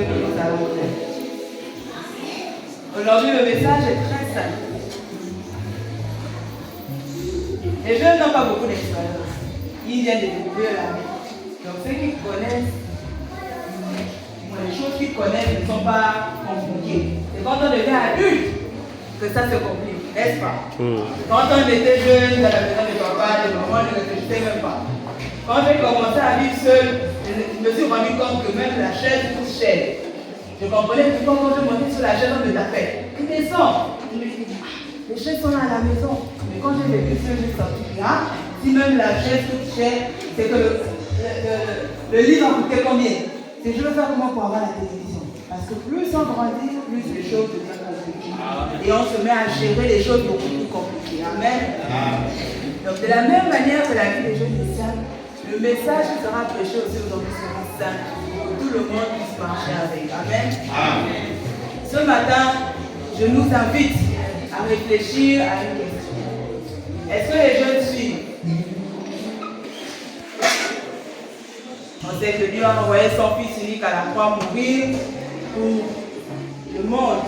que nous allons faire. Aujourd'hui, le message est très simple. Les jeunes n'ont pas beaucoup d'expérience. Ils viennent de découvrir la vie. Donc ceux qui connaissent, les choses qu'ils connaissent ne sont pas compliquées. C'est quand on devient adulte que ça se complique, n'est-ce pas? Quand on était jeune, dans la maison de papa, de maman, je ne réfléchissais même pas. Quand j'ai commencé à vivre seul, je me suis rendu compte que même la chaise coûte cher. Je comprenais pourquoi quand je montais sur la chaise, on me tapait. Tu descends. Je me dis, les chaises sont là à la maison. Mais quand j'ai vécu seul, j'ai sorti là. Si même la chaise coûte cher, c'est que le lit va coûter combien? C'est je veux faire comment pour avoir la télévision. Parce que plus on grandit, plus les choses deviennent compliquées. Et on se met à gérer les choses beaucoup plus compliquées. Amen. Donc de la même manière que la vie des jeunes est simple, le message qui sera prêché aussi aujourd'hui sera simple. Pour que tout le monde puisse marcher avec. Amen. Ce matin, je nous invite à réfléchir à une question. Est-ce que les jeunes suivent? On sait que Dieu a envoyé son Fils unique à la croix mourir pour le monde.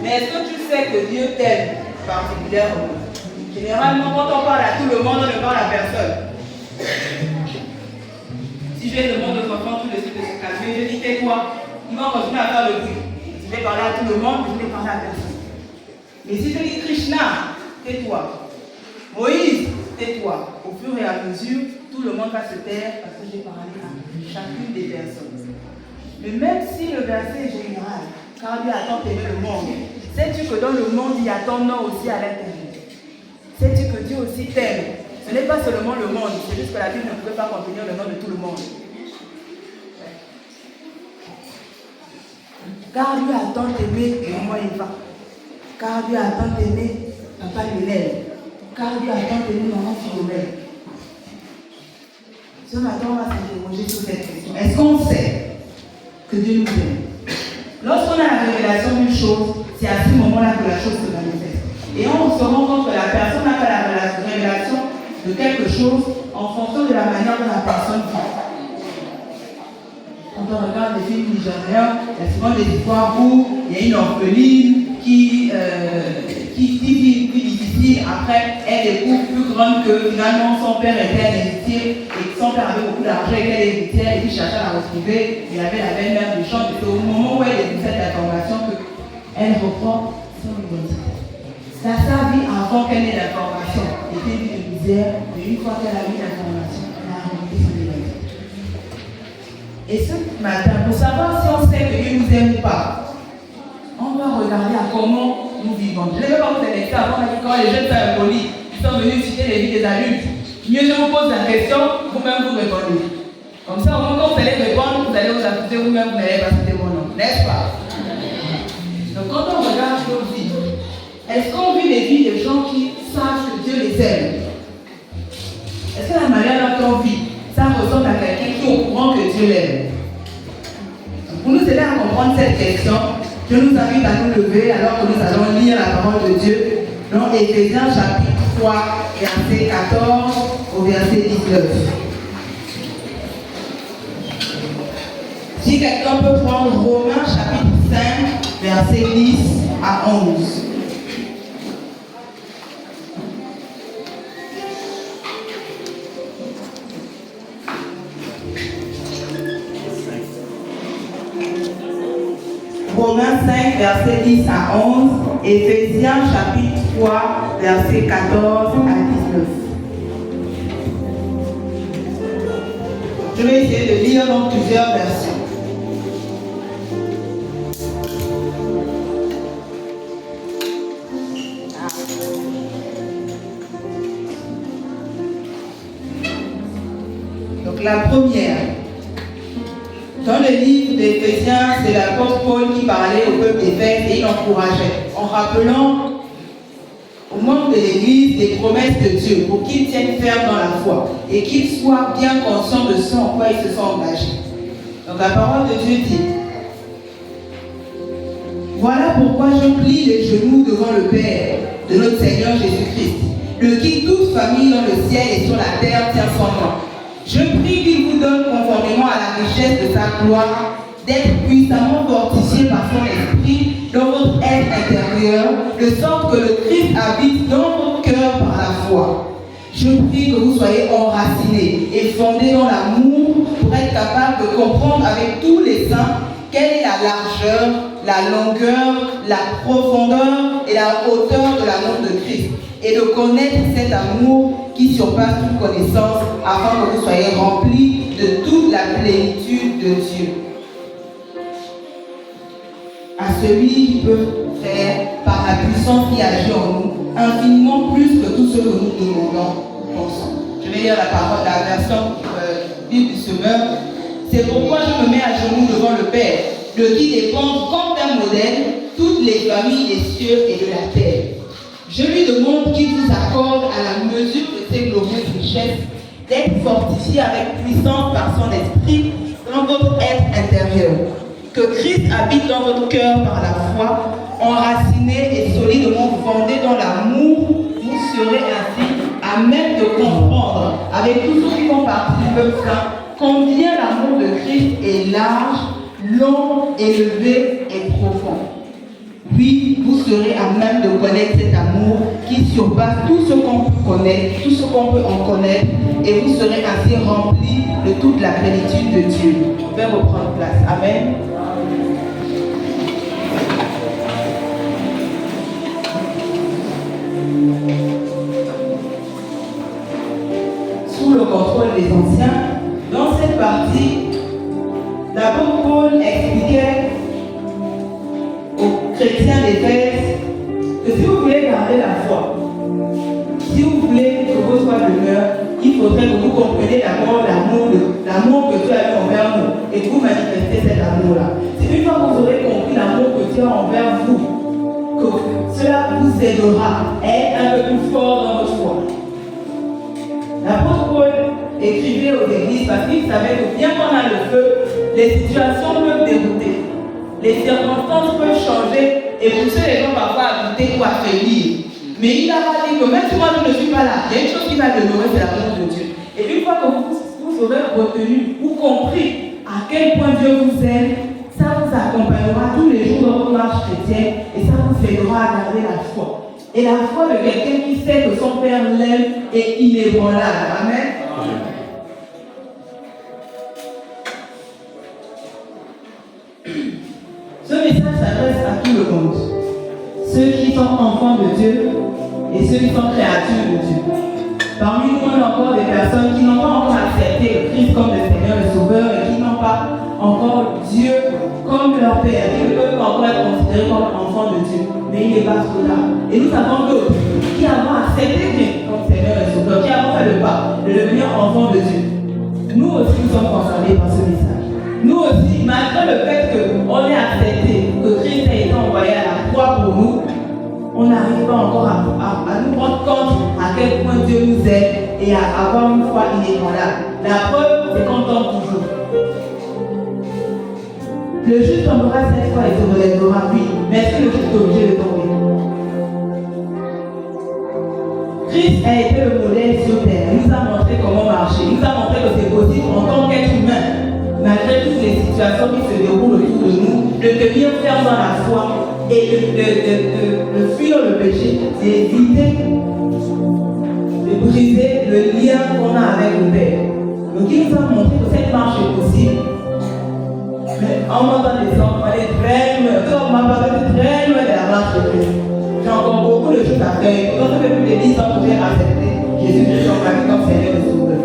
Mais est-ce que tu sais que Dieu t'aime particulièrement? Généralement, quand on parle à tout le monde, on ne parle à personne. Si je demande aux enfants tout de suite de se calmer, je dis tais-toi, ils vont continuer à faire le bruit. Je vais parler à tout le monde, je vais parler à personne. Mais si je dis Krishna, tais-toi. Moïse, tais-toi. Au fur et à mesure, tout le monde va se taire parce que j'ai parlé à chacune des personnes. Mais même si le verset est général, car Dieu a tant aimé le monde, sais-tu que dans le monde, il y a ton nom aussi à l'intérieur? Sais-tu que Dieu aussi t'aime? Ce n'est pas seulement le monde, c'est juste que la Bible ne pouvait pas contenir le nom de tout le monde. Car Dieu a tant aimé maman Eva. Car Dieu a tant aimé papa Lionel. Car Dieu a tant aimé maman Philomène. Ce matin, on va s'interroger sur cette question. Est-ce qu'on sait que Dieu nous aime? Lorsqu'on a la révélation d'une chose, c'est à ce moment-là que la chose se manifeste. Et on se rend compte que la personne n'a pas la révélation de quelque chose en fonction de la manière dont la personne vit. Quand on regarde des films nigériens, il y a souvent des histoires où il y a une orpheline qui vit une vie difficile. Après, elle découvre plus grande que finalement son père était un héritier et que son père avait beaucoup d'argent et qu'elle héritière et qu'il cherchait à la retrouver. Il avait la belle-mère du champ. C'est au moment où elle découvre cette information qu'elle reprend son identité. C'est sa vie avant qu'elle ait l'information. Était une vie de misère, mais une fois qu'elle a eu l'information, elle a remonté son identité. Et ce matin, pour savoir si on sait que Dieu nous aime ou pas, on doit regarder à comment nous vivons. Je ne vais pas vous aider avant, quand les jeunes sont impolis, ils sont venus citer les vies des adultes. Mieux je vous pose la question, vous-même vous répondez. Comme ça, au moins quand vous allez répondre, vous allez vous accuser vous-même, vous n'allez pas citer mon nom. N'est-ce pas? Donc quand on regarde nos vies, est-ce qu'on vit les vies des gens qui savent que Dieu les aime? Est-ce que la manière dont on vit, ça ressemble à quelqu'un qui est au courant que Dieu l'aime? Pour nous aider à comprendre cette question, je nous invite à nous lever alors que nous allons lire la parole de Dieu dans Éphésiens chapitre 3, verset 14 au verset 19. Si quelqu'un peut prendre Romains chapitre 5, verset 10 à 11. Romains 5, verset 10 à 11, Éphésiens chapitre 3, verset 14 à 19. Je vais essayer de lire dans plusieurs versions. Donc la première. Dans le livre d'Éphésiens, c'est l'apôtre Paul qui parlait au peuple d'Éphèse et il encourageait en rappelant aux membres de l'Église des promesses de Dieu pour qu'ils tiennent ferme dans la foi et qu'ils soient bien conscients de ce en quoi ils se sont engagés. Donc la parole de Dieu dit: voilà pourquoi je plie les genoux devant le Père de notre Seigneur Jésus-Christ, de qui toute famille dans le ciel et sur la terre tient son nom. Je prie qu'il vous donne conformément à la richesse de sa gloire d'être puissamment fortifié par son esprit dans votre être intérieur, de sorte que le Christ habite dans votre cœur par la foi. Je prie que vous soyez enracinés et fondés dans l'amour pour être capables de comprendre avec tous les saints quelle est la largeur, la longueur, la profondeur et la hauteur de l'amour de Christ, et de connaître cet amour qui surpasse toute connaissance, afin que vous soyez remplis de toute la plénitude de Dieu. À celui qui peut faire, par la puissance qui agit en nous, infiniment plus que tout ce que nous demandons ou pensons. Je vais lire la version Bible du Semeur. C'est pourquoi je me mets à genoux devant le Père, de qui dépendent comme d'un modèle toutes les familles des cieux et de la terre. Je lui demande qu'il vous accorde à la mesure de ses glorieuses richesses d'être fortifié avec puissance par son esprit dans votre être intérieur. Que Christ habite dans votre cœur par la foi, enraciné et solidement fondé dans l'amour, vous serez ainsi à même de comprendre avec tous ceux qui font partie du peuple saint combien l'amour de Christ est large, long, élevé et profond. Oui, vous serez à même de connaître cet amour qui surpasse tout ce qu'on peut connaître, tout ce qu'on peut en connaître, et vous serez ainsi remplis de toute la plénitude de Dieu. On va reprendre place. Amen. Sous le contrôle des anciens, dans cette partie, l'apôtre Paul expliquait aux chrétiens d'Éphèse que si vous voulez garder la foi, si vous voulez que vos foi demeure, il faudrait que vous compreniez d'abord l'amour que Dieu a eu envers nous et que vous manifestez cet amour-là. C'est une fois que vous aurez compris l'amour que Dieu a envers vous que cela vous aidera à être un peu plus fort dans votre foi. L'apôtre Paul écrivait aux églises parce qu'il savait que bien qu'on a le feu, les situations peuvent dérouter. Les circonstances peuvent changer et pousser les gens parfois à douter ou à faillir. Mais il a dit que même si moi je ne suis pas là, il y a une chose qui va demeurer, c'est l'amour de Dieu. Et une fois que vous aurez retenu ou compris à quel point Dieu vous aime, ça vous accompagnera tous les jours dans votre marche chrétienne et ça vous aidera à garder la foi. Et la foi de quelqu'un qui sait que son Père l'aime est inébranlable. Amen. Ce message s'adresse à tout le monde. Ceux qui sont enfants de Dieu et ceux qui sont créatures de Dieu. Parmi nous, on a encore des personnes qui n'ont pas encore accepté le Christ comme le Seigneur et Sauveur et qui n'ont pas encore Dieu comme leur Père, qui ne peuvent pas encore être considérés comme enfants de Dieu. Mais il n'est pas trop tard. Et nous avons d'autres qui avons accepté Christ comme Seigneur et Sauveur, qui avons fait le pas de devenir enfants de Dieu. Nous aussi, nous sommes concernés par ce message. Nous aussi, malgré le fait qu'on ait accepté que Christ ait été envoyé à la croix pour nous, on n'arrive pas encore à nous rendre compte à quel point Dieu nous aide et à avoir une foi inébranlable. La preuve, c'est qu'on tombe toujours. Le juste tombera cette fois et se relèvera, oui, mais est-ce que le juste est obligé de tomber? Christ a été le modèle sur terre. Il nous a montré comment marcher. Il nous a montré que c'est possible en tant qu'être humain, malgré toutes les situations qui se déroulent autour de nous, de tenir ferme dans la foi et de fuir le péché, d'éviter de briser le lien qu'on a avec le Père. Donc il nous a montré que cette marche est possible. Mais en montant des enfants, on est très loin. On m'a parlé très loin de la marche de Christ. J'ai encore beaucoup de choses à faire. Quand ça fait plus de 10 ans que j'ai accepté Jésus-Christ dans ma vie comme Seigneur et Sauveur.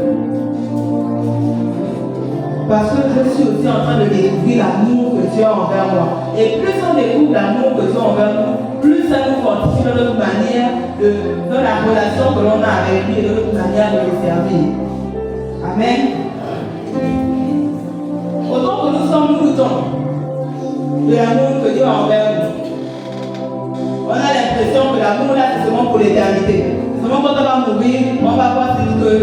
Parce que je suis aussi en train de découvrir l'amour que Dieu a envers moi. Et plus on découvre l'amour que Dieu a envers nous, plus ça nous fortifie dans notre manière dans la relation que l'on a avec lui et dans notre manière de le servir. Amen. Autant que nous sommes moutons de l'amour que Dieu a envers nous, on a l'impression que l'amour là c'est seulement pour l'éternité. Seulement quand on va mourir, on va voir que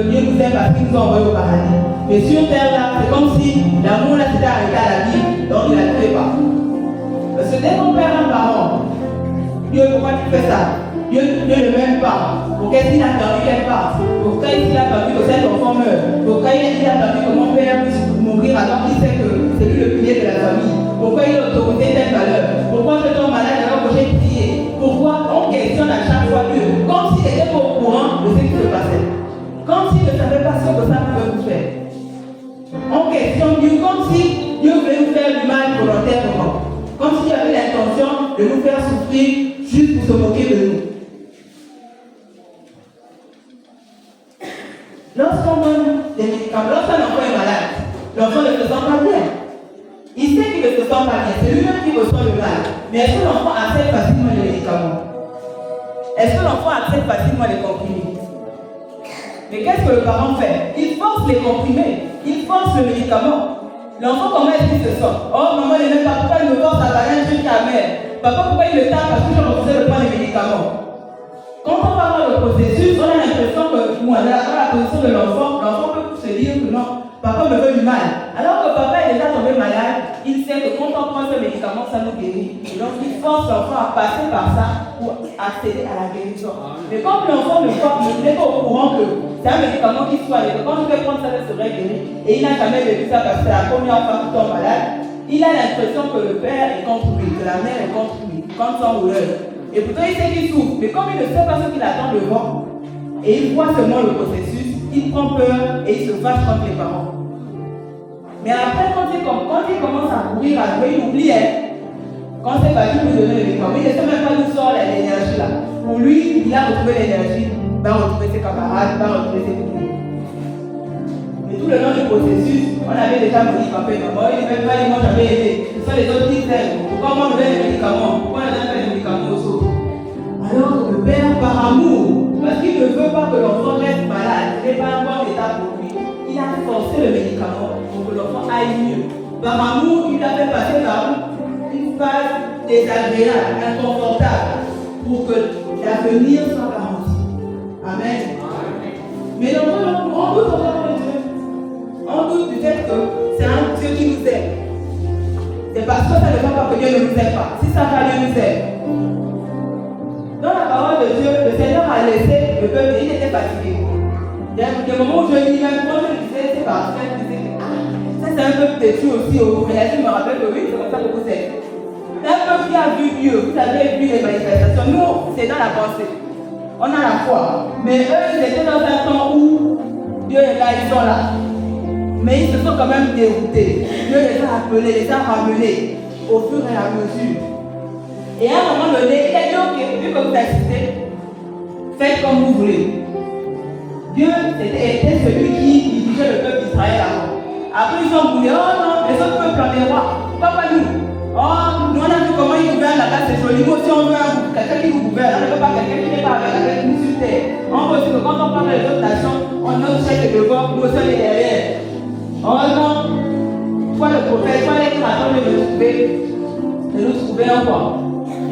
Dieu nous aime parce qu'il nous a envoyés au paradis. Mais sur terre là, c'est comme si l'amour là s'était arrêté à la vie, donc il ne la fait pas. Parce que dès qu'on perd un parent, Dieu, pourquoi tu fais ça? Dieu ne m'aime pas. Pourquoi il a permis qu'elle parte? Pourquoi il a permis que cet enfant meure? Pourquoi il a permis que mon père puisse mourir alors qu'il sait que c'est lui le pilier de la famille? Pourquoi il a autorisé telle valeur? Pourquoi je tombe malade alors que j'ai prié? Pourquoi on questionne à chaque fois Dieu? Comme s'il n'était pas au courant de ce qui se passait. Comme s'il ne savait pas ce que ça pouvait vous faire. On questionne Dieu comme si Dieu voulait nous faire du mal volontairement. Comme s'il avait l'intention de nous faire souffrir juste pour se moquer de nous. Lorsqu'on donne des médicaments, lorsqu'un enfant est malade, l'enfant ne se sent pas bien. Il sait qu'il ne se sent pas bien, c'est lui-même qui ressent le mal. Mais est-ce que l'enfant accepte facilement les médicaments? Est-ce que l'enfant accepte facilement les comprimés? Mais qu'est-ce que le parent fait? Il force les comprimés, il force le médicament. L'enfant, comment est-ce qu'il se sent? Oh, maman, il n'aime pas, pourquoi il me force à avaler un truc amer? Papa, pourquoi il me tape parce que je refusais de prendre les médicaments? Quand on parle dans le processus, on a l'impression que moi, dans la position de l'enfant peut se dire que non, papa me veut du mal. Alors que papa est déjà tombé malade, il sait que quand on prend ce médicament, ça nous guérit. Et donc il force l'enfant à passer par ça pour accéder à la guérison. Mais comme l'enfant n'est pas au courant que c'est un médicament qui soigne, que quand je vais prendre ça, je serai guéri, et il n'a jamais vécu ça parce que c'est la première fois qu'il tombe malade, il a l'impression que le père est contre lui, que la mère est contre lui, contre son rouleur. Et pourtant il sait qu'il souffre, mais comme il ne sait pas ce qu'il attend devant, et il voit seulement le processus, il prend peur et il se fâche contre les parents. Mais après, quand il commence à courir, à jouer, il oublie. Quand c'est battu pour lui donner le médicament, il ne sait même pas d'où sort l'énergie là. Pour lui, il a retrouvé l'énergie, va retrouver ses camarades, va retrouver ses copines. Mais tout le long du processus, on avait déjà dit papa et maman, il ne même pas, moi j'avais aidé. Ce sont les autres qui s'aiment. Pourquoi moi je donne les médicaments? Pourquoi on donne les médicaments aux autres? Alors que le père, par amour, parce qu'il ne veut pas que l'enfant reste malade, ce n'est pas un bon état pour lui, il a forcé le médicament pour que l'enfant aille mieux. Par amour, il a fait passer par une phase désagréable, inconfortable, pour que l'avenir soit garanti. Amen. Mais l'enfant, on doute encore de Dieu. On doute du fait que c'est un Dieu qui nous aime. C'est parce que ça ne va pas que Dieu ne nous aime pas. Si ça va, Dieu nous aime. Dans la parole de Dieu, le Seigneur a laissé le peuple, il était fatigué. Il y a des moments où je dis, même quand je disais, c'est parfait, je disais, ça c'est un peuple têtu aussi, mais la vie me rappelle que oui, c'est comme ça que vous êtes. C'est un peuple qui a vu Dieu, vous avez vu les manifestations. Nous, c'est dans la pensée. On a la foi. Mais eux, ils étaient dans un temps où Dieu est là, ils sont là. Mais ils se sont quand même déroutés. Dieu les a appelés, les a ramenés au fur et à mesure. Et à un moment donné, il a dit, ok, vu que vous assistez, faites comme vous voulez. Dieu était celui qui dirigeait le peuple d'Israël avant. Après, ils ont voulu, oh non, les autres peuples ont des rois. Pourquoi pas nous? Oh, nous on a vu comment ils gouvernent là-bas, c'est joli. Nous aussi on veut quelqu'un qui nous gouverne. On ne veut pas quelqu'un qui n'est pas avec nous sur terre. On veut aussi que quand on parle des autres nations, on a aussi chef de devant, nous aussi on est derrière. Oh non, toi le prophète, toi les attendent de nous trouver encore.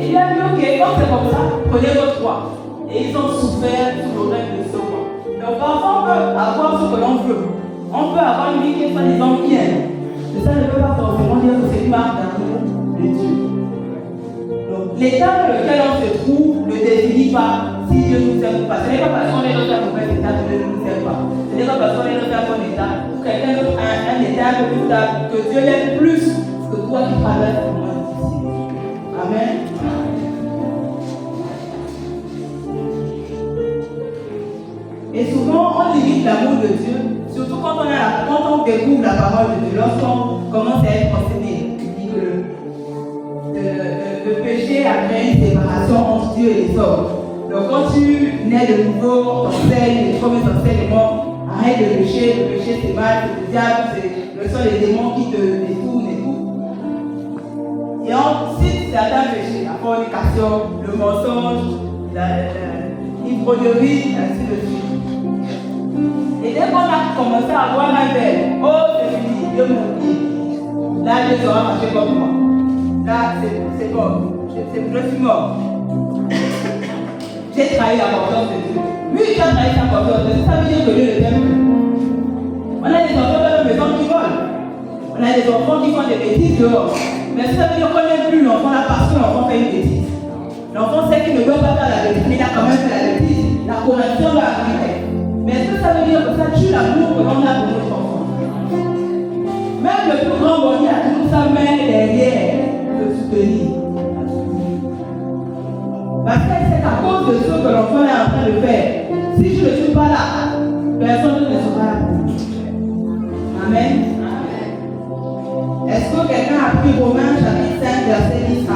Et il a dit, ok, quand c'est comme ça, prenez votre roi. Et ils ont souffert sous le règne de ce roi. Donc parfois on peut avoir ce que l'on veut. On peut avoir une vie qui est soi-disant bien. Mais ça ne veut pas forcément dire que c'est une marque d'amour de Dieu. Donc l'état dans lequel on se trouve ne définit pas si Dieu nous aime ou pas. Ce n'est pas parce qu'on est dans un mauvais état que Dieu ne nous aime pas. Ce n'est pas parce qu'on est dans un bon état ou quelqu'un d'autre a un état un peu plus stable que Dieu l'aime plus que toi qui traverses le moins difficile. Amen. Et souvent, on limite l'amour de Dieu, surtout quand on découvre la parole de Dieu, lorsqu'on commence à être enseigné. Il dit que le péché a créé une séparation entre Dieu et les hommes. Donc quand tu nais de nouveau, t'enseignes les premiers enseignements, arrête de pécher, le péché c'est mal, c'est le diable, ce sont les démons qui te détournent et tout. Et ensuite, certains péchés, la fornication, le mensonge, l'ivrognerie, ainsi de suite. Et dès qu'on a commencé à avoir un verre, oh c'est fini, Dieu m'a dit, là Dieu sera fâché comme moi. Là c'est bon, je suis mort. J'ai trahi la confiance de Dieu. Oui, tu as trahi sa confiance de Dieu, ça veut dire que Dieu ne t'aime plus. On a des enfants dans la maison qui volent. On a des enfants qui font des bêtises dehors. Mais ça veut dire qu'on n'aime plus l'enfant là parce que l'enfant fait une bêtise. L'enfant sait qu'il ne doit pas faire la bêtise, mais il a quand même fait la bêtise. La correction va arriver. Mais est-ce que ça veut dire que ça tue l'amour que l'on a pour notre enfant? Même le plus grand bonheur cause de ce que l'enfant est en train de faire. Si je ne suis pas là, personne ne sera là. Amen. Est-ce que quelqu'un a pris Romains chapitre 5, verset 10 à 11?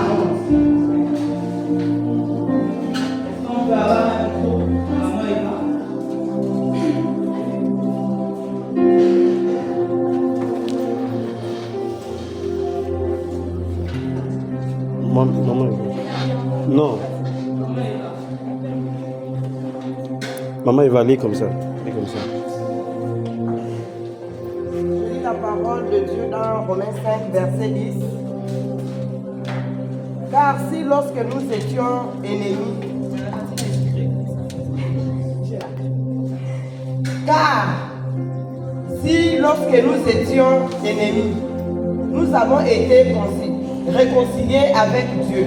Est-ce qu'on peut avoir un micro? Maman est là. Maman. Non. Maman, il va aller comme ça. Aller comme ça. Je lis la parole de Dieu dans Romains 5, verset 10. Car si lorsque nous étions ennemis, nous avons été réconciliés avec Dieu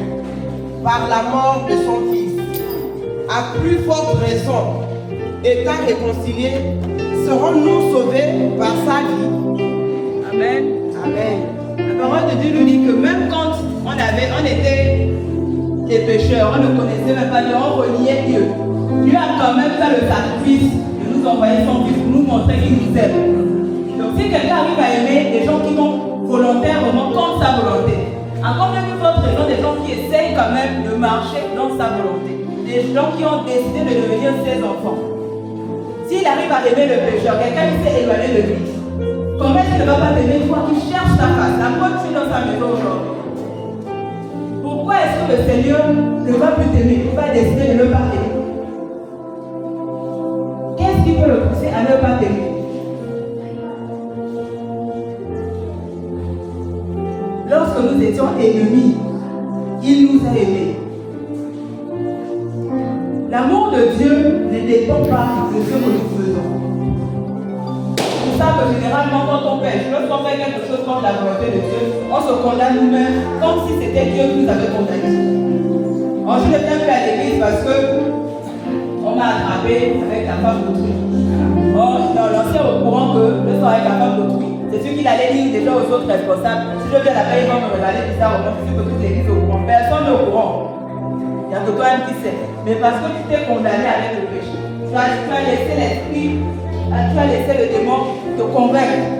par la mort de son Fils, à plus forte raison, étant réconciliés, serons-nous sauvés par sa vie. Amen. Amen. La parole de Dieu nous dit que même quand on était des pécheurs, on ne connaissait même pas Dieu, on reniait Dieu. Dieu a quand même fait le sacrifice de nous envoyer son Fils pour nous montrer qu'il nous aime. Donc si quelqu'un arrive à aimer des gens qui vont volontairement contre sa volonté, encore même une autre raison, des gens qui essayent quand même de marcher dans sa volonté, des gens qui ont décidé de devenir ses enfants. S'il arrive à aimer le pécheur, quelqu'un qui s'est éloigné de lui, comment est-ce qu'il ne va pas t'aimer toi qui cherches ta face? La preuve, tu es dans sa maison aujourd'hui. Pourquoi est-ce que le Seigneur ne va plus t'aimer? Il va décider de ne pas t'aimer. Qu'est-ce qui peut le pousser à ne pas t'aimer? Lorsque nous étions ennemis, il nous a aimés. L'amour de Dieu ne dépend pas de ce que nous faisons. C'est pour ça que généralement quand on pêche, lorsqu'on fait quelque chose contre la volonté de Dieu, on se condamne nous-mêmes comme si c'était Dieu qui nous avait condamnés. Je ne viens plus à l'église parce que on m'a attrapé avec la femme d'autrui. L'ancien au courant que le soir avec la femme d'autrui, c'est sûr qu'il allait dire déjà aux autres responsables, si je viens là-bas, ils vont me regarder bizarrement, je suis que toute l'église est au courant. Personne n'est au courant. Il n'y a que toi-même qui sais. Mais parce que tu t'es condamné avec le péché. Tu as laissé l'esprit, tu as laissé le démon te convaincre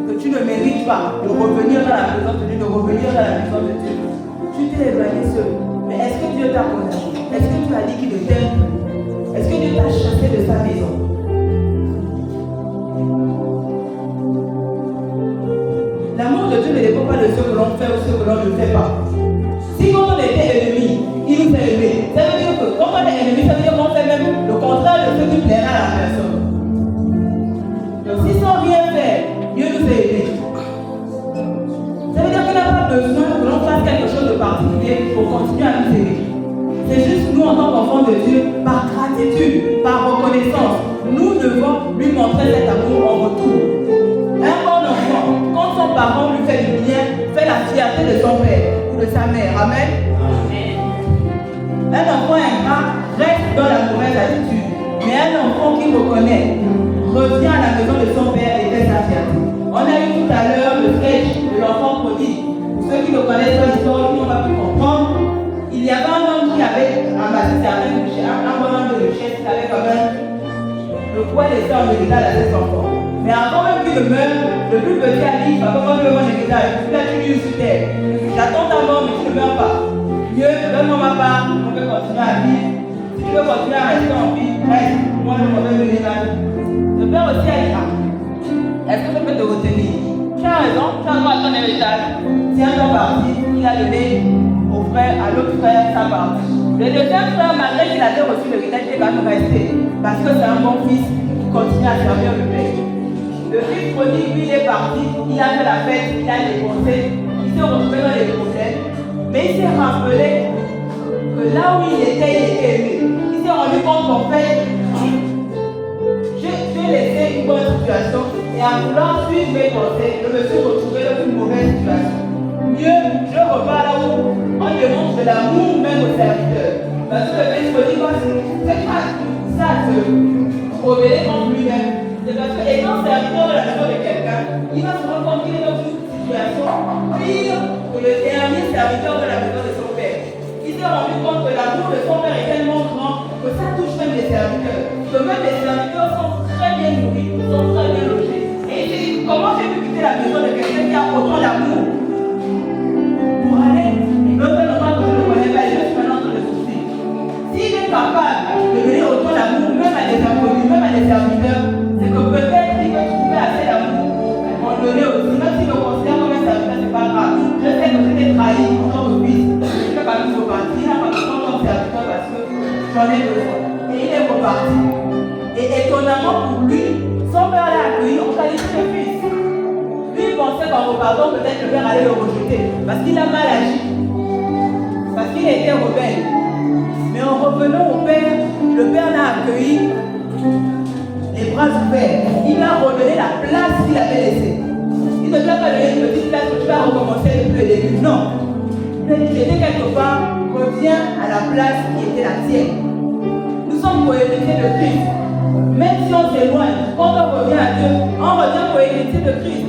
que tu ne mérites pas de revenir dans la présence de Dieu, de revenir dans la maison de Dieu. Tu t'es éloigné seul. Mais est-ce que Dieu t'a condamné? Est-ce que tu as dit qu'il ne t'aime plus? Est-ce que Dieu t'a chassé de sa maison? L'amour de Dieu ne dépend pas de ce que l'on fait ou ce que l'on ne fait pas. Si quand on était ennemi, il nous a aimés. Ça veut dire que quand on est ennemi, ça veut dire qu'on fait même le contraire de ce qui plaira à la personne. Donc si sans rien faire, Dieu nous a aimés. Ça veut dire qu'il n'a pas besoin que l'on fasse quelque chose de particulier pour continuer à nous aimer. C'est juste nous en tant qu'enfants de Dieu, par gratitude, par reconnaissance, nous devons lui montrer cet amour en retour. Un bon enfant, quand son parent lui fait du bien, fait la fierté de son père ou de sa mère. Amen. Un enfant ingrat reste dans la mauvaise attitude. Mais un enfant qui reconnaît, revient à la maison de son père et fait sa fierté. On a eu tout à l'heure le sketch de l'enfant prodigue. Pour ceux qui le connaissent pas l'histoire, qui n'ont pas pu comprendre, il y avait un homme qui avait ramassé certaines richesses, un bon nombre de richesses, qui avait quand même le poids laissé en héritage à ses enfants. Mais avant même qu'il ne meure, le plus petit a dit, papa, quand je veux mon héritage, tu l'as tué sur terre. J'attends ta mort, mais tu ne meurs pas. Dieu, donne-moi ma part, on peut continuer à vivre. Si tu veux continuer à rester en vie, reste, moi je m'en vais me l'héritage. Le père aussi a dit, est-ce que je peux te retenir? Tu as raison, tu as droit à ton héritage. Tiens-toi parti, il a donné au frère, à l'autre frère, sa partie. Le deuxième frère, malgré qu'il avait reçu l'héritage, il va nous rester. Parce que c'est un bon fils qui continue à servir le père. Le fils prodigue, lui, il est parti, il a fait la fête, il a dépensé, il s'est retrouvé dans les problèmes, mais il s'est rappelé que là où il était aimé. Il s'est rendu compte qu'en fait, j'ai laissé une bonne situation et en vouloir suivre mes conseils, je me suis retrouvé dans une mauvaise situation. Mieux, je repars là où on démontre de l'amour même au serviteur. Parce que le fils prodigue, c'est pas ça se rebeller contre lui-même. C'est parce que étant serviteur de la maison de quelqu'un, il va se rendre compte qu'il est dans une situation pire que le dernier serviteur de la maison de son père. Il s'est rendu compte que l'amour de son père est tellement grand que ça touche même les serviteurs. Que même les serviteurs sont très bien nourris, sont très bien logés. Et il s'est dit, comment j'ai pu quitter la maison de quelqu'un qui a autant d'amour pour aller, et non seulement que je ne connais pas, je suis maintenant en train de souffrir. S'il est capable de donner autant d'amour, même à des inconnus, même à des serviteurs, c'est que peut-être il peut trouver assez d'amour pour en donner aussi. Même s'il me considère comme un serviteur, c'est pas grave. Je sais que j'étais trahi en tant que fils. Je peux quand même repartir, là, parce que comme serviteur, parce que j'en ai besoin. Et il est reparti. Et étonnamment pour lui, son père l'a accueilli en qualité de fils. Lui, il pensait qu'en repartant, peut-être le père allait le rejeter. Parce qu'il a mal agi. Parce qu'il était rebelle. Mais en revenant au père, le père l'a accueilli les bras ouverts. Il a redonné la place qu'il avait laissée. Il ne lui a pas donné une petite place où tu vas recommencer depuis le début. Non. Il a dit, j'étais quelque part, reviens à la place qui était la tienne. Nous sommes cohéritiers de Christ. Même si on s'éloigne, quand on revient à Dieu, on revient cohéritier de Christ.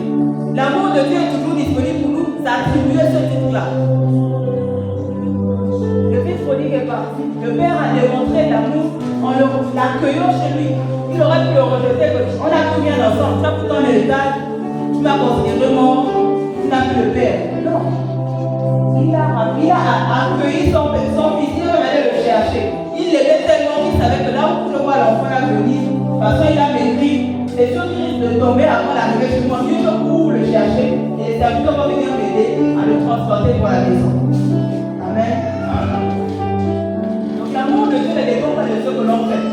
L'amour de Dieu est toujours disponible pour nous. Ça attribue ce titre-là. Le fils prodigue est parti. Le père a démontré l'amour en l'accueillant chez lui. Il aurait pu le rejeter. On a tout bien ensemble. Tu as pourtant l'héritage. Tu m'as considéré mort. Tu n'as plus le père. Non. Il a accueilli son fils. Il va aller le chercher. Il l'aimait tellement qu'il savait que là où je vois l'enfant là venir, parce qu'il a maigri, c'est sûr qu'il risque de tomber avant d'arriver chez moi. Mieux je cours le chercher et les serviteurs vont venir m'aider à le transporter pour la maison. Amen. Donc l'amour de Dieu ne dépend pas de ce que l'on fait.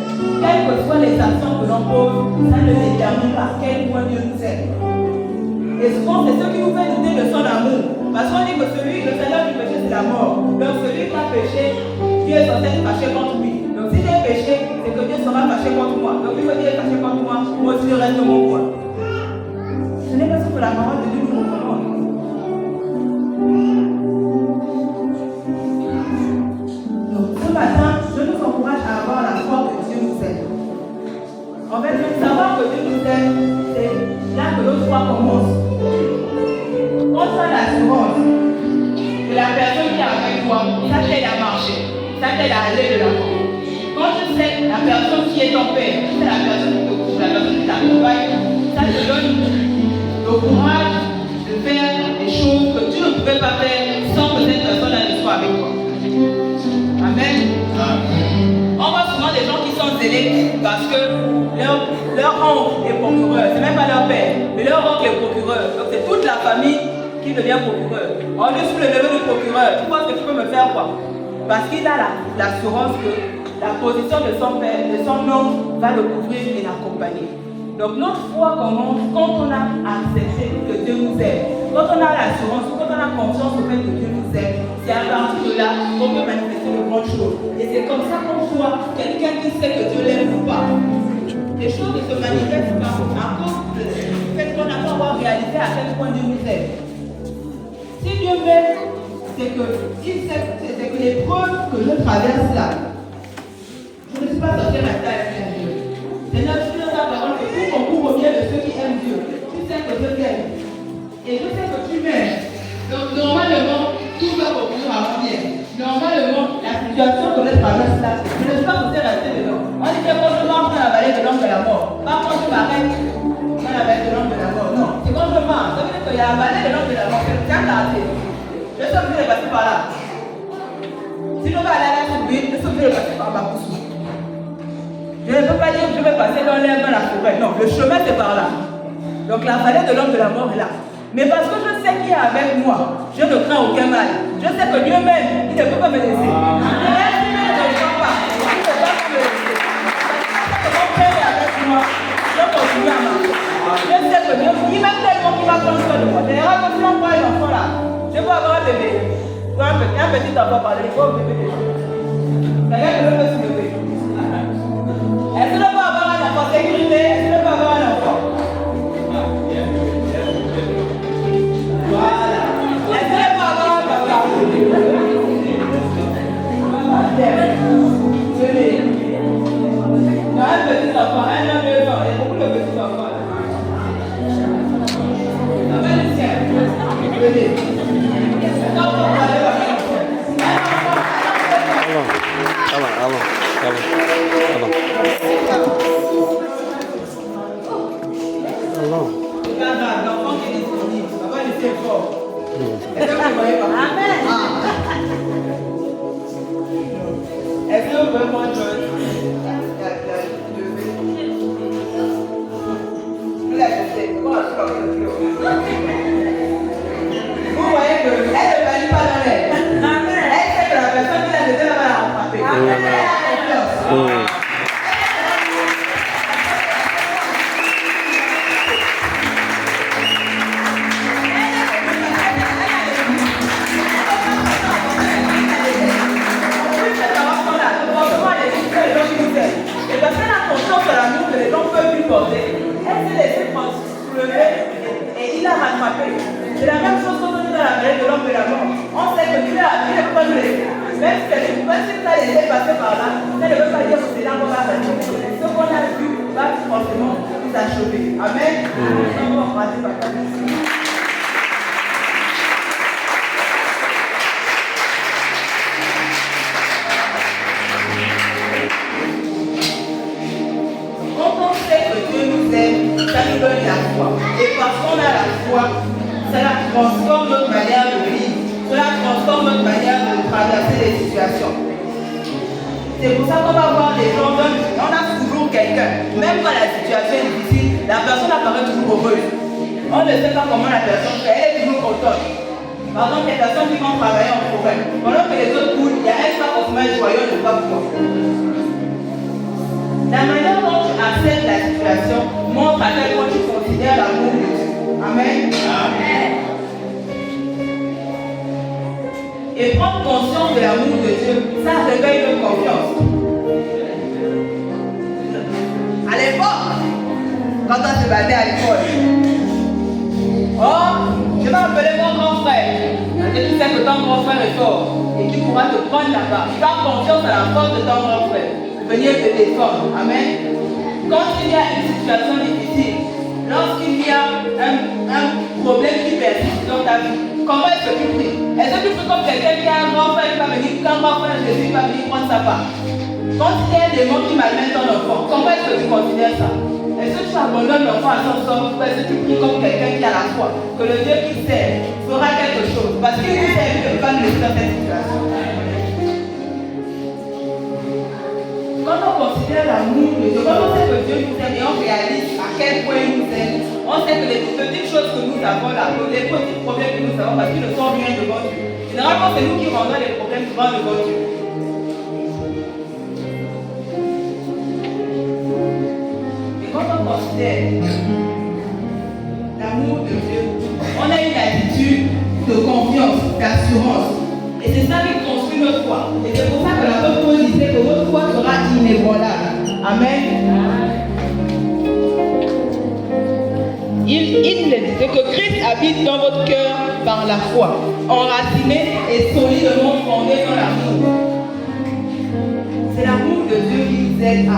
Quelles que soient les actions que l'on pose, ça ne détermine pas à quel point Dieu nous aime. Et souvent, c'est ce qui nous fait douter de son amour. Parce qu'on dit que le salaire du péché, c'est la mort. Donc celui qui a péché, Dieu est censé être fâché contre lui. Donc si j'ai péché, c'est que Dieu sera fâché contre moi. Donc il faut dire fâché contre moi, moi aussi je reste mon point. Ce n'est pas ce que la parole de Dieu nous recommande. Donc ce matin, je nous encourage à avoir la foi que Dieu nous aime. En fait, savoir que Dieu nous aime, c'est là que notre foi commence. Quand tu as l'assurance de la personne qui est avec toi, ça t'aide à marcher, ça t'aide à aller de l'avant. Quand tu sais la personne qui est ton père, tu sais la personne qui te couvre, la personne qui t'accompagne, ça te donne le courage de faire des choses que tu ne pouvais pas faire sans que cette personne-là ne soit avec toi. Amen. On voit souvent des gens qui sont zélés parce que leur oncle est procureur, c'est même pas leur père, mais leur oncle est procureur. Donc c'est toute la famille qui devient procureur. On est sous le neveu du procureur. Tu penses que tu peux me faire quoi? Parce qu'il a l'assurance que la position de son père, de son oncle, va le couvrir et l'accompagner. Donc notre foi commence quand on a accepté que Dieu nous aime. Quand on a l'assurance, quand on a confiance au fait que Dieu nous aime, c'est à partir de là qu'on peut manifester de grandes choses. Et c'est comme ça qu'on voit quelqu'un qui sait que Dieu l'aime ou pas. Les choses ne se manifestent pas à cause du fait qu'on n'a pas encore réalisé à quel point Dieu nous aime. Si Dieu m'aime, c'est que l'épreuve que je traverse là, je ne suis pas sorti à la taille avec Dieu. C'est notre Dieu, ta parole, que tout concourt au bien de ceux qui aiment Dieu. Tu sais que je t'aime. Et je sais que tu m'aimes. Donc normalement, tout va concourir à mon bien. Normalement, la situation que je traverse là, je ne suis pas censé rester dedans. On dit que quand je marche dans la vallée de l'homme de la mort, pas quand je m'arrête dans la vallée de l'homme de la mort. Non, c'est quand je marche. Ça veut dire qu'il y a la vallée de l'homme de la mort. C'est un quartier. Je suis obligé de passer par là. Si je veux aller à la souris, je suis obligé de passer par ma pousse. Je ne peux pas dire que je vais passer dans l'herbe, dans la forêt. Non, le chemin c'est par là. Donc la vallée de l'homme de la mort est là. Mais parce que je sais qui est avec moi, je ne crains aucun mal. Je sais que Dieu m'aime, il ne peut pas me laisser. Même si je ne le crois pas, il ne peut pas me laisser. Parce que mon Père est avec moi, je continue à marcher. Je sais que Dieu, il m'aime tellement qu'il va prendre soin de moi. D'ailleurs, quand on voit un enfant là, je peux avoir un bébé. Un petit enfant par là, il faut un bébé déjà. Quelqu'un qui veut se lever. Est-ce que je peux avoir un enfant sécurité? Est-ce que je peux avoir un enfant? Voilà. Est-ce que je peux avoir un papa? Venez. Il y a un petit enfant, un an, 2 ans. Il y a beaucoup de petits enfants là. Amen, le ciel. Venez. Un enfant pour aller voir un enfant. Un enfant. Regarde, l'enfant qui est disponible. Ça va laisser fort. Est-ce que vous voyez pas? Amen. Est-ce que vous voyez moi, John? Vous voyez qu'elle ne valide pas dans l'air. Elle sait que la personne qui l'a donné va la rattraper. Et parce qu'elle a conscience de l'amour que les gens peuvent lui porter, elle s'est laissée soulever et il l'a rattrapé. C'est la même chose quand on est dans la vallée de l'homme de la mort. On sait que Dieu ne peut pas nous laisser. Même si elle t'a laissé passer par là, ça ne veut pas dire que c'est là qu'on va rester. Ce qu'on a vu va forcément nous achever. Amen. On va embrasser papa. Ça nous donne la foi. Et parce qu'on a la foi, cela transforme notre manière de vivre. Cela transforme notre manière de traverser les situations. C'est pour ça qu'on va voir des gens, on a toujours quelqu'un. Même quand la situation est difficile, la personne apparaît toujours heureuse. On ne sait pas comment la personne fait, elle est toujours contente. Par exemple, les personnes qui vont travailler en forêt, pendant que les autres coulent, il y a un pas forcément joyeux de ne pas pouvoir. La manière dont tu acceptes la situation montre à quel point tu considères l'amour de Dieu. Amen. Amen. Et prendre conscience de l'amour de Dieu, ça réveille notre confiance. À l'époque, quand on se battait à l'école, je vais appeler mon grand frère. Tu sais que ton grand frère est fort et qu'il pourra te prendre là-bas. Tu as confiance à la force de ton grand frère. Venir te défendre. Amen. Quand il y a une situation difficile, lorsqu'il y a un problème qui persiste dans ta vie, comment est-ce que tu pries? Est-ce que tu pries comme quelqu'un qui a un grand frère qui va venir, qu'un grand frère Jésus va venir prendre sa part? Quand il y a un démon qui malmène ton enfant, comment est-ce que tu considères ça? Est-ce que tu abandonnes l'enfant à son sort ou est-ce que tu pries comme quelqu'un qui a la foi que le Dieu qui sert fera quelque chose? Parce qu'il nous sert, il ne peut pas nous laisser dans cette situation. Quand on considère l'amour de Dieu, quand on sait que Dieu nous aime et on réalise à quel point il nous aime, on sait que les petites choses que nous avons là, les petits problèmes que nous avons, parce qu'ils ne sont rien devant Dieu. Généralement, c'est nous qui rendons les problèmes souvent devant Dieu. Et quand on considère l'amour de Dieu, on a une attitude de confiance, d'assurance. Et c'est ça qui construit notre foi. Et c'est pour ça que l'apôtre Paul disait que votre foi sera inébranlable. Amen. Il disait que Christ habite dans votre cœur par la foi, enraciné et solidement fondé dans l'amour. C'est l'amour de Dieu qui nous aide à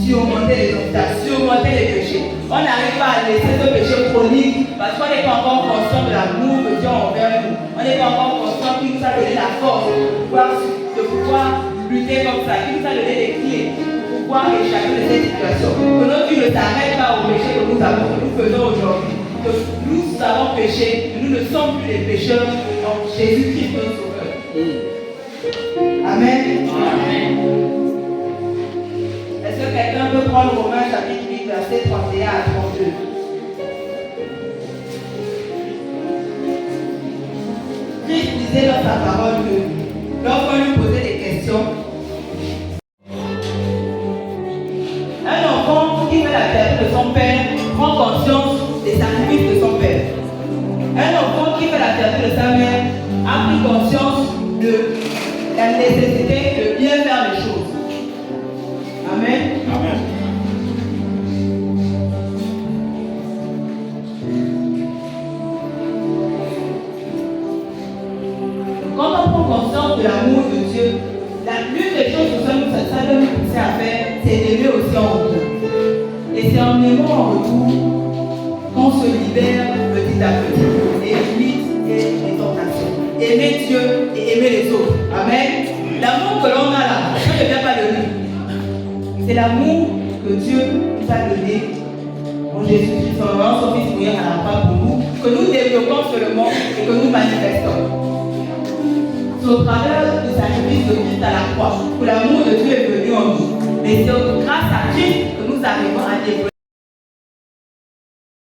surmonter les obstacles, surmonter les péchés. On n'arrive pas à laisser ce péché chronique parce qu'on n'est pas encore conscient de l'amour de Dieu envers nous. On n'est pas encore conscient qu'il nous a donné la force de pouvoir lutter comme ça, qu'il nous a donné les clés pour pouvoir échapper de cette situation. Que notre vie ne s'arrête pas au péché que nous faisons aujourd'hui. Que nous avons péché, mais nous ne sommes plus les pécheurs en Jésus-Christ notre Sauveur. Amen. Amen. Est-ce que quelqu'un peut prendre Romains chapitre 8, verset 31 à 32? Christ disait dans sa parole que lorsqu'on lui posait des questions, un enfant qui fait la fierté de son père prend conscience des sacrifices de son père. Un enfant qui fait la fierté de sa mère a pris conscience de la nécessité de bien faire les choses. Amen. Amen. Quand on prend conscience de l'amour de Dieu, l'une des choses que ça doit nous pousser à faire, c'est d'aimer aussi en retour. Et c'est en aimant en retour qu'on se libère petit à petit des limites et des tentations. Aimer Dieu et aimer les autres. Amen. L'amour que l'on a là, ce n'est C'est l'amour que Dieu nous a donné en Jésus-Christ, en son Fils mourir à la croix pour nous, que nous développons seulement et que nous manifestons. C'est au travers du sacrifice de Christ à la croix que l'amour de Dieu